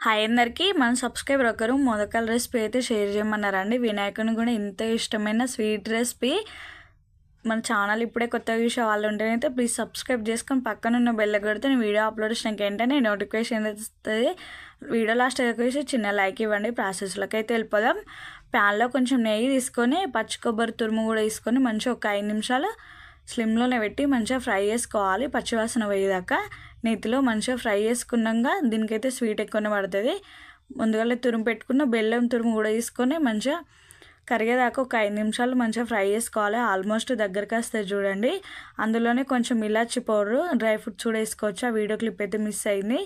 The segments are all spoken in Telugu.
హాయ్ అందరికీ మన సబ్స్క్రైబర్ ఒకరు మొదకల రెసిపీ అయితే షేర్ చేయమన్నారండి. వినాయకుని కూడా ఇంత ఇష్టమైన స్వీట్ రెసిపీ మన ఛానల్ ఇప్పుడే కొత్తగా చూసే వాళ్ళు ఉంటేనైతే ప్లీజ్ సబ్స్క్రైబ్ చేసుకొని పక్కన ఉన్న బెల్ కొడితే నేను వీడియో అప్లోడ్ చేసినాక వెంటనే నోటిఫికేషన్ వస్తుంది. వీడియో లాస్ట్ వచ్చేసి చిన్న లైక్ ఇవ్వండి. ప్రాసెస్లోకి అయితే వెళ్ళిపోదాం. ప్యాన్లో కొంచెం నెయ్యి తీసుకొని పచ్చి కొబ్బరి తురుము కూడా తీసుకొని మంచిగా ఒక 5 నిమిషాలు స్లిమ్లోనే పెట్టి మంచిగా ఫ్రై చేసుకోవాలి. పచ్చివాసన పోయేదాకా నేతిలో మంచిగా ఫ్రై చేసుకున్నాక దీనికైతే స్వీట్ ఎక్కువనే పడుతుంది. ముందుగా తురుము పెట్టుకున్న బెల్లం తురుము కూడా తీసుకొని మంచిగా కరిగేదాకా ఒక 5 నిమిషాలు మంచిగా ఫ్రై చేసుకోవాలి. ఆల్మోస్ట్ దగ్గరికి వస్తుంది చూడండి. అందులోనే కొంచెం ఇలాచి పౌడరు డ్రై ఫ్రూట్స్ కూడా వేసుకోవచ్చు. ఆ వీడియో క్లిప్ అయితే మిస్ అయింది.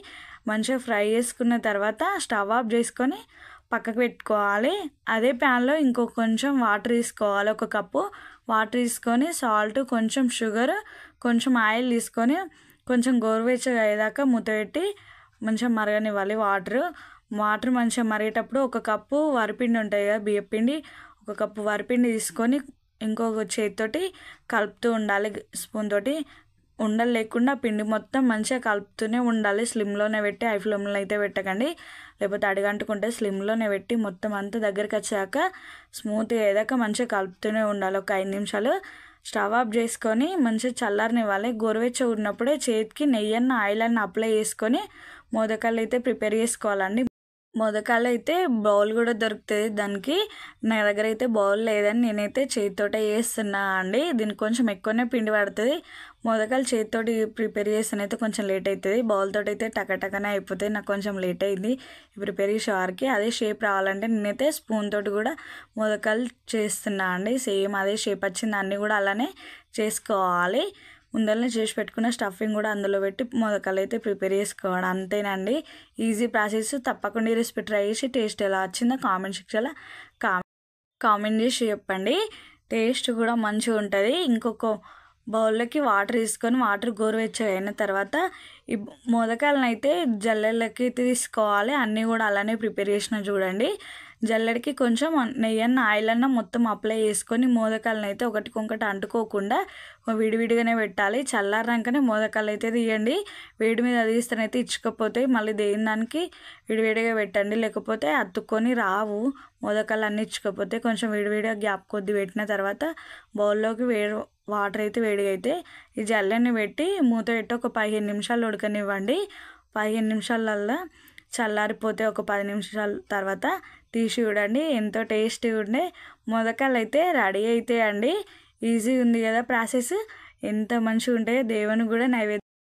మంచిగా ఫ్రై చేసుకున్న తర్వాత స్టవ్ ఆఫ్ చేసుకొని పక్కకు పెట్టుకోవాలి. అదే ప్యాన్లో ఇంకో కొంచెం వాటర్ తీసుకోవాలి. ఒక కప్పు వాటర్ తీసుకొని సాల్ట్, కొంచెం షుగర్, కొంచెం ఆయిల్ తీసుకొని కొంచెం గోరువెచ్చగా అయ్యేదాకా మూత పెట్టి మంచిగా మరగనివ్వాలి. వాటర్ మంచిగా మరిగేటప్పుడు ఒక కప్పు వరిపిండి ఉంటుంది కదా, బియ్యపిండి, ఒక కప్పు వరిపిండి తీసుకొని ఇంకొక చేతితోటి కలుపుతూ ఉండాలి. స్పూన్ తోటి ఉండలు లేకుండా పిండి మొత్తం మంచిగా కలుపుతూనే ఉండాలి. స్లిమ్లోనే పెట్టి హై ఫ్లేమ్లో అయితే పెట్టకండి, లేకపోతే అడిగంటుకుంటే స్లిమ్లోనే పెట్టి మొత్తం అంతా దగ్గరికి వచ్చాక స్మూత్గా అయ్యాక మంచిగా కలుపుతూనే ఉండాలి. ఒక 5 నిమిషాలు స్టవ్ ఆఫ్ చేసుకొని మంచిగా చల్లారనివ్వాలి. గోరువెచ్చగా ఉన్నప్పుడే చేతికి నెయ్యి ఆయిల్ అప్లై చేసుకొని మోదకాలు అయితే ప్రిపేర్ చేసుకోవాలండి. మోదకాలు అయితే బౌల్ కూడా దొరుకుతుంది దానికి. నా దగ్గర అయితే బౌల్ లేదని నేనైతే చేతితోటే చేస్తున్నా అండి. దీనికి కొంచెం ఎక్కువనే పిండి పడుతుంది. మోదకాలు చేతితోటి ప్రిపేర్ చేస్తానైతే కొంచెం లేట్ అవుతుంది. బౌల్ తోటి అయితే టకటకనే అయిపోతుంది. నాకు కొంచెం లేట్ అయింది ప్రిపేర్ చేసేవారికి. అదే షేప్ రావాలంటే నేనైతే స్పూన్ తోటి కూడా మోదకాలు చేస్తున్నా అండి. సేమ్ అదే షేప్ వచ్చింది. అన్నీ కూడా అలానే చేసుకోవాలి. ముందరనే చేసి పెట్టుకున్న స్టఫింగ్ కూడా అందులో పెట్టి మోదకాలు అయితే ప్రిపేర్ చేసుకోవడం అంతేనండి. Easy process. తప్పకుండా ఈ రెసిపీ ట్రై చేసి టేస్ట్ ఎలా వచ్చిందో కామెంట్ సెక్షన్లో కామెంట్ చేసి చెప్పండి. టేస్ట్ కూడా మంచిగా ఉంటుంది. ఇంకొక బౌల్లోకి వాటర్ తీసుకొని వాటర్ గోరువెచ్చగా అయిన తర్వాత ఈ మోదకాలను అయితే జల్లెలకి తీసుకోవాలి. అన్నీ కూడా అలానే ప్రిపేర్ చేసిన చూడండి. జల్లెడికి కొంచెం నెయ్యి ఆయిల్ మొత్తం అప్లై చేసుకొని మోదకాలను అయితే ఒకటికొకటి అంటుకోకుండా విడివిడిగానే పెట్టాలి. చల్లారినాకనే మోదకాలు అయితే తీయండి. వేడి మీద తీస్తేనైతే ఇచ్చుకపోతే మళ్ళీ దేని దానికి విడివిడిగా పెట్టండి, లేకపోతే అతుక్కొని రావు. మోదకాలు అన్నీ ఇచ్చుకపోతే కొంచెం విడివిడిగా గ్యాప్ కొద్ది పెట్టిన తర్వాత బౌల్లోకి వాటర్ అయితే వేడిగా అయితే ఈ జల్లెని పెట్టి మూత పెట్టి ఒక 15 నిమిషాలు ఉడకనివ్వండి. 15 నిమిషాలల్లో చల్లారిపోతే ఒక 10 నిమిషాల తర్వాత తీసి చూడండి. ఎంతో టేస్టీగా ఉండే మోదకాలు అయితే రెడీ అవుతాయండి. ఈజీ ఉంది కదా ప్రాసెస్. ఎంత మంచిగా ఉంటాయో దేవునికి కూడా నైవేద్యం